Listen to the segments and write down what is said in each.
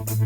I'm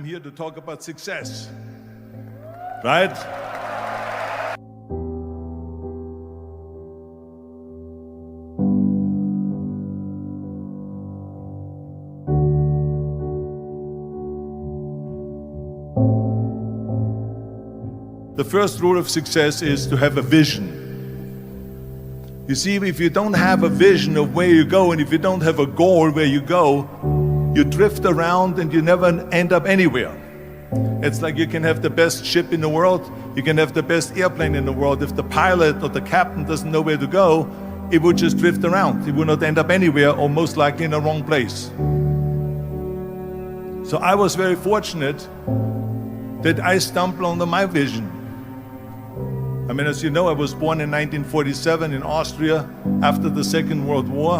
here to talk about success, right? The first rule of success is to have a vision. You see, if you don't have a vision of where you go, and if you don't have a goal where you go, you drift around and you never end up anywhere. It's like you can have the best ship in the world, you can have the best airplane in the world. If the pilot or the captain doesn't know where to go, it would just drift around. It would not end up anywhere, or most likely in the wrong place. So I was very fortunate that I stumbled onto my vision. I mean, as you know, I was born in 1947 in Austria after the Second World War.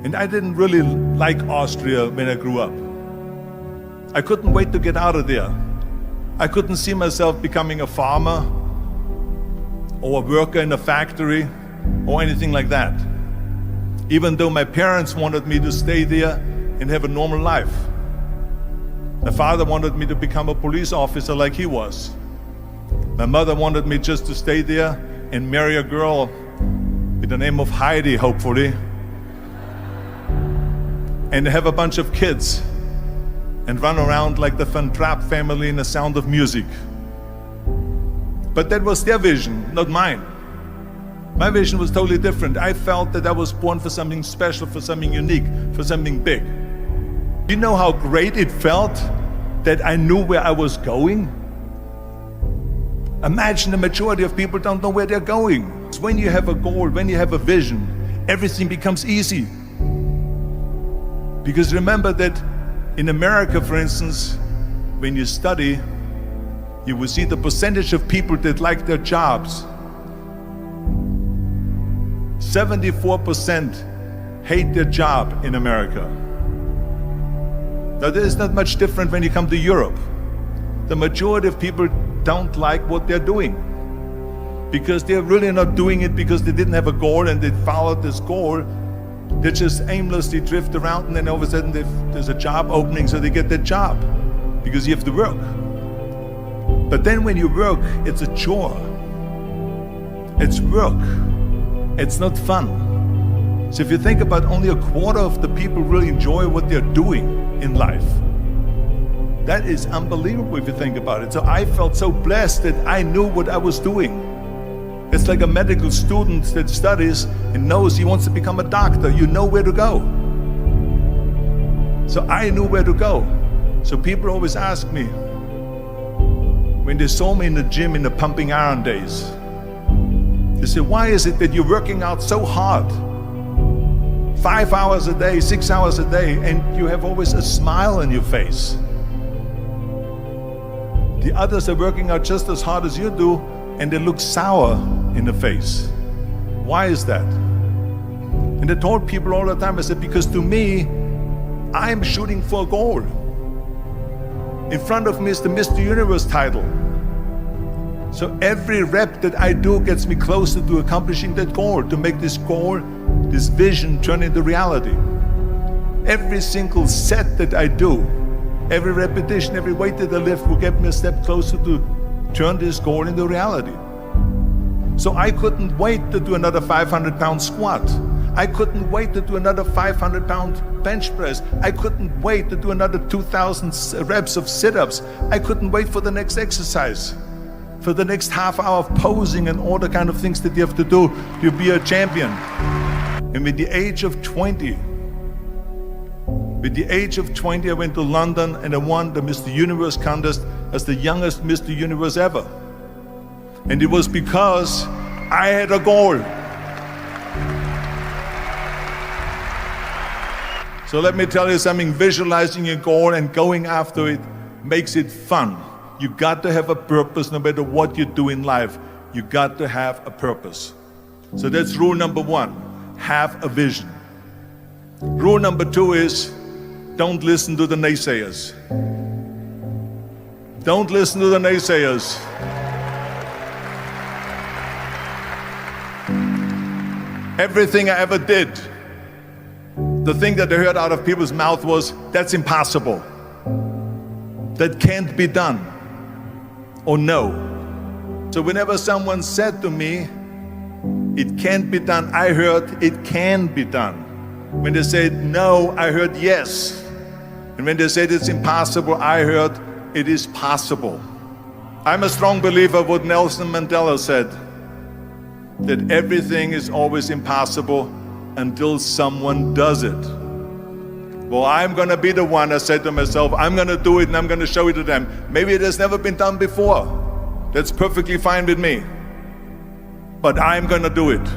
And I didn't really like Austria when I grew up. I couldn't wait to get out of there. I couldn't see myself becoming a farmer or a worker in a factory or anything like that. Even though my parents wanted me to stay there and have a normal life. My father wanted me to become a police officer like he was. My mother wanted me just to stay there and marry a girl with the name of Heidi, hopefully, and have a bunch of kids and run around like the Van Trapp family in The Sound of Music. But that was their vision, not mine. My vision was totally different. I felt that I was born for something special, for something unique, for something big. Do you know how great it felt that I knew where I was going? Imagine the majority of people don't know where they're going. When you have a goal, when you have a vision, everything becomes easy. Because remember that in America, for instance, when you study, you will see the percentage of people that like their jobs. 74% hate their job in America. Now, there is not much different when you come to Europe. The majority of people don't like what they're doing because they're really not doing it because they didn't have a goal and they followed this goal. They just aimlessly drift around, and then all of a sudden there's a job opening, so they get that job because you have to work. But then when you work, it's a chore. It's work. It's not fun. So if you think about, only a quarter of the people really enjoy what they're doing in life. That is unbelievable if you think about it. So I felt so blessed that I knew what I was doing. It's like a medical student that studies and knows he wants to become a doctor. You know where to go. So I knew where to go. So people always ask me, when they saw me in the gym in the pumping iron days, they say, why is it that you're working out so hard? 5 hours a day, 6 hours a day, and you have always a smile on your face. The others are working out just as hard as you do, and they look sour in the face. Why is that? And I told people all the time, I said, because to me, I'm shooting for a goal. In front of me is the Mr. Universe title. So every rep that I do gets me closer to accomplishing that goal, to make this goal, this vision turn into reality. Every single set that I do, every repetition, every weight that I lift will get me a step closer to turn this goal into reality. So I couldn't wait to do another 500-pound squat. I couldn't wait to do another 500-pound bench press. I couldn't wait to do another 2,000 reps of sit-ups. I couldn't wait for the next exercise, for the next half hour of posing and all the kind of things that you have to do to be a champion. And with the age of 20, I went to London and I won the Mr. Universe contest as the youngest Mr. Universe ever. And it was because I had a goal. So let me tell you something, visualizing your goal and going after it makes it fun. You got to have a purpose no matter what you do in life. You got to have a purpose. So that's rule number one, have a vision. Rule number two is Don't listen to the naysayers. Don't listen to the naysayers. Everything I ever did, the thing that I heard out of people's mouth was, that's impossible. That can't be done. Or no. So whenever someone said to me, it can't be done, I heard, it can be done. When they said no, I heard yes. And when they said it's impossible, I heard it is possible. I'm a strong believer of what Nelson Mandela said, that everything is always impossible until someone does it. Well, I'm gonna be the one, I said to myself, I'm gonna do it and I'm gonna show it to them. Maybe it has never been done before. That's perfectly fine with me. But I'm gonna do it.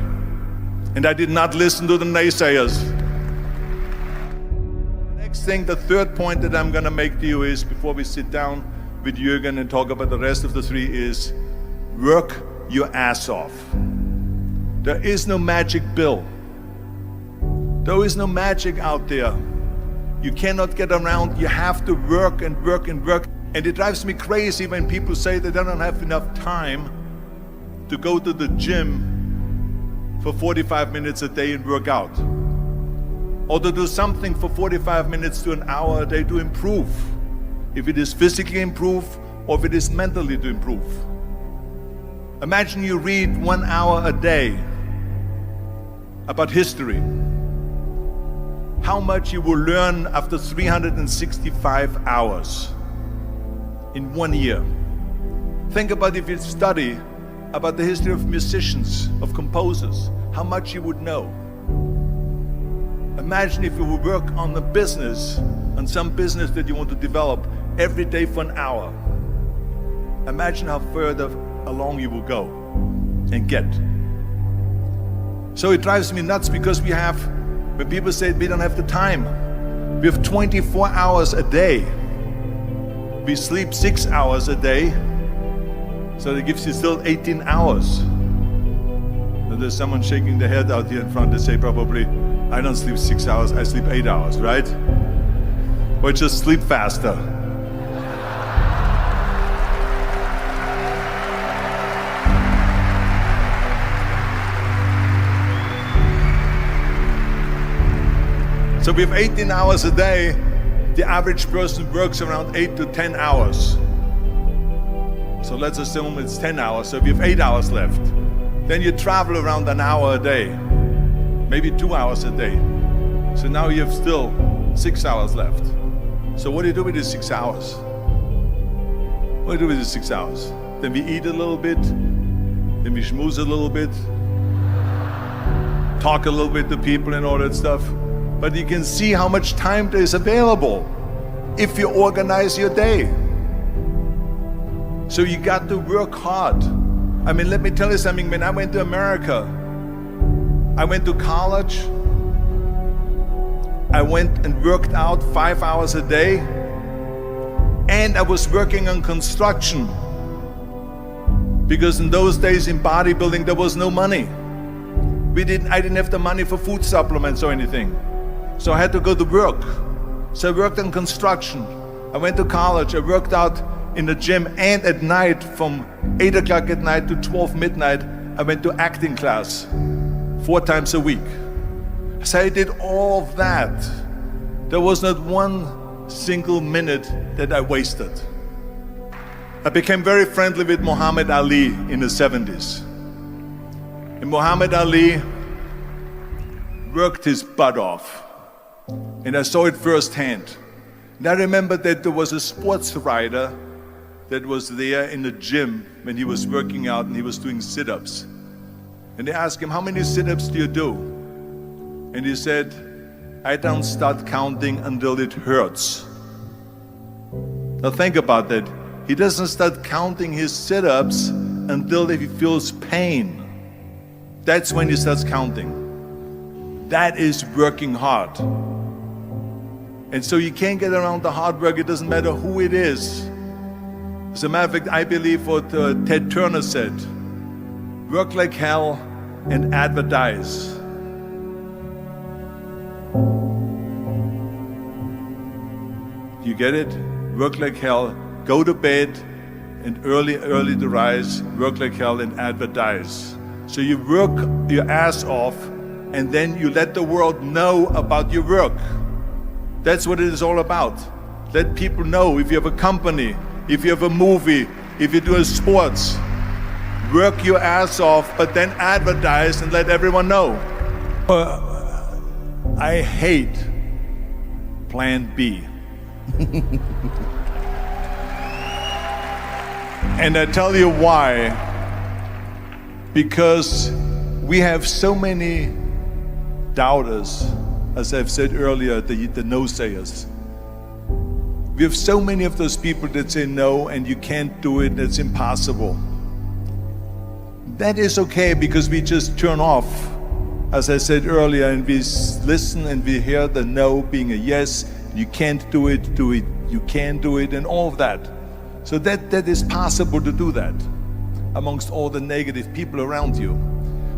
And I did not listen to the naysayers. The next thing, the third point that I'm gonna make to you is, before we sit down with Jürgen and talk about the rest of the three, is work your ass off. There is no magic pill. There is no magic out there. You cannot get around. You have to work and work and work. And it drives me crazy when people say they don't have enough time to go to the gym for 45 minutes a day and work out. Or to do something for 45 minutes to an hour a day to improve. If it is physically improve or if it is mentally to improve. Imagine you read 1 hour a day about history. How much you will learn after 365 hours in 1 year. Think about if you study about the history of musicians, of composers, how much you would know. Imagine if you would work on a business, on some business that you want to develop every day for an hour. Imagine how further along you will go and get. So it drives me nuts because when people say we don't have the time, we have 24 hours a day. We sleep 6 hours a day, so that gives you still 18 hours. And there's someone shaking their head out here in front. They say probably, I don't sleep 6 hours, I sleep 8 hours, right? Or just sleep faster. So we have 18 hours a day. The average person works around 8 to 10 hours. So let's assume it's 10 hours, so we have 8 hours left. Then you travel around an hour a day, maybe 2 hours a day. So now you have still 6 hours left. So what do you do with these 6 hours? What do you do with these 6 hours? Then we eat a little bit, then we schmooze a little bit, talk a little bit to people and all that stuff. But you can see how much time there is available if you organize your day. So you got to work hard. I mean, let me tell you something. When I went to America, I went to college. I went and worked out 5 hours a day. And I was working on construction. Because in those days in bodybuilding, there was no money. I didn't have the money for food supplements or anything. So I had to go to work. So I worked on construction. I went to college. I worked out in the gym, and at night from 8 o'clock at night to 12 midnight, I went to acting class 4 times a week. So I did all of that. There was not one single minute that I wasted. I became very friendly with Muhammad Ali in the 70s. And Muhammad Ali worked his butt off. And I saw it firsthand. And I remember that there was a sports writer that was there in the gym when he was working out and he was doing sit-ups. And they asked him, how many sit-ups do you do? And he said, I don't start counting until it hurts. Now think about that. He doesn't start counting his sit-ups until he feels pain. That's when he starts counting. That is working hard. And so you can't get around the hard work. It doesn't matter who it is. As a matter of fact, I believe what Ted Turner said, work like hell and advertise. You get it? Work like hell, go to bed, and early to rise, work like hell and advertise. So you work your ass off, and then you let the world know about your work. That's what it is all about. Let people know. If you have a company, if you have a movie, if you do sports, work your ass off, but then advertise and let everyone know. I hate Plan B. And I tell you why. Because we have so many doubters, as I've said earlier, the no-sayers. We have so many of those people that say no and you can't do it, it's impossible. That is okay because we just turn off, as I said earlier, and we listen and we hear the no being a yes. You can't do it, you can do it, and all of that. So that is possible to do that amongst all the negative people around you.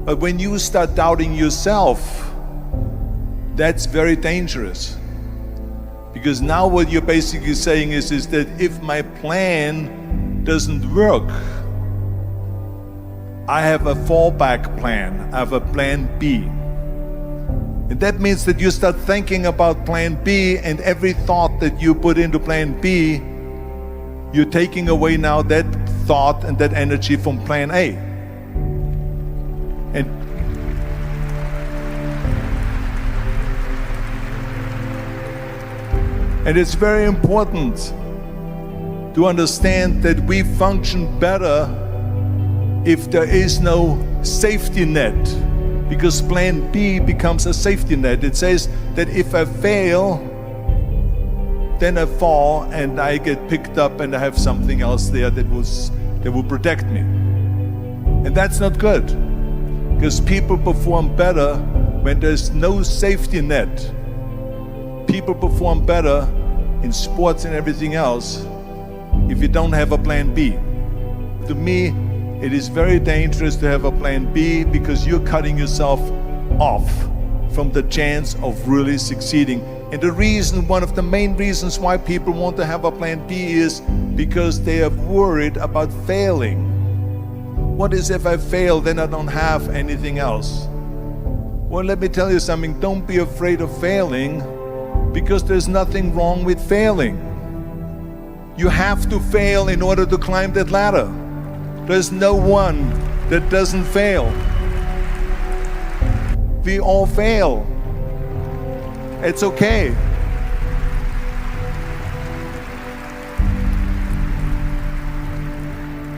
But when you start doubting yourself, that's very dangerous. Because now what you're basically saying is that if my plan doesn't work, I have a fallback plan, I have a plan B. And that means that you start thinking about plan B, and every thought that you put into plan B, you're taking away now that thought and that energy from plan A. And it's very important to understand that we function better if there is no safety net, because plan B becomes a safety net. It says that if I fail, then I fall and I get picked up and I have something else there that will protect me. And that's not good, because people perform better when there's no safety net. People perform better in sports and everything else if you don't have a plan B. To me, it is very dangerous to have a plan B, because you're cutting yourself off from the chance of really succeeding. And the reason, one of the main reasons why people want to have a plan B is because they are worried about failing. What is if I fail, then I don't have anything else? Well, let me tell you something, don't be afraid of failing, because there's nothing wrong with failing. You have to fail in order to climb that ladder. There's no one that doesn't fail. We all fail. It's okay.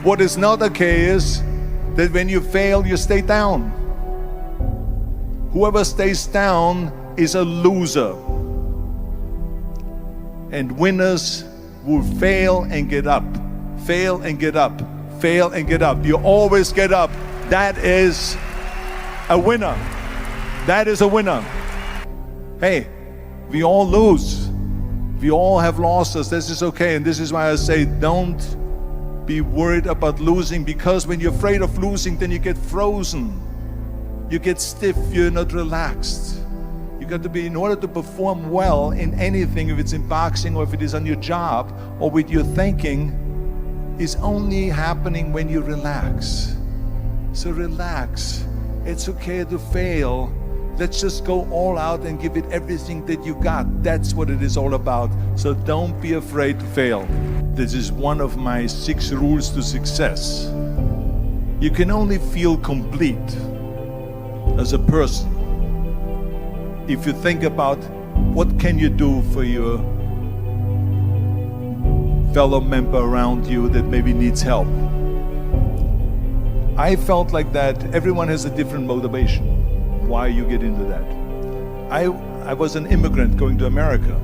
What is not okay is that when you fail, you stay down. Whoever stays down is a loser. And winners will fail and get up, fail and get up, fail and get up. You always get up. That is a winner. That is a winner. Hey, we all lose. We all have losses. This is okay. And this is why I say don't be worried about losing, because when you're afraid of losing, then you get frozen. You get stiff. You're not relaxed. You got to be, in order to perform well in anything, if it's in boxing or if it is on your job or with your thinking, is only happening when you relax. So relax. It's okay to fail. Let's just go all out and give it everything that you got. That's what it is all about. So don't be afraid to fail. This is one of my 6 rules to success. You can only feel complete as a person if you think about what can you do for your fellow member around you that maybe needs help. I felt like that everyone has a different motivation why you get into that. I was an immigrant going to America,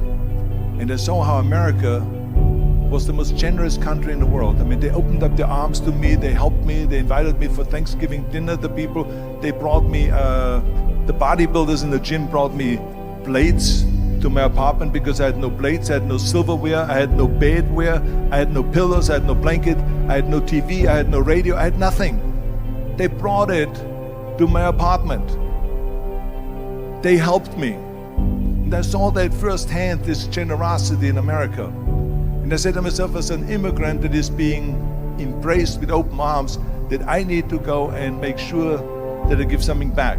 and I saw how America was the most generous country in the world. I mean, they opened up their arms to me, they helped me, they invited me for Thanksgiving dinner. The people, they brought me, the bodybuilders in the gym brought me plates to my apartment because I had no plates, I had no silverware, I had no bedware, I had no pillows, I had no blanket, I had no TV, I had no radio, I had nothing. They brought it to my apartment. They helped me. And I saw that firsthand, this generosity in America. And I said to myself, as an immigrant that is being embraced with open arms, that I need to go and make sure that I give something back.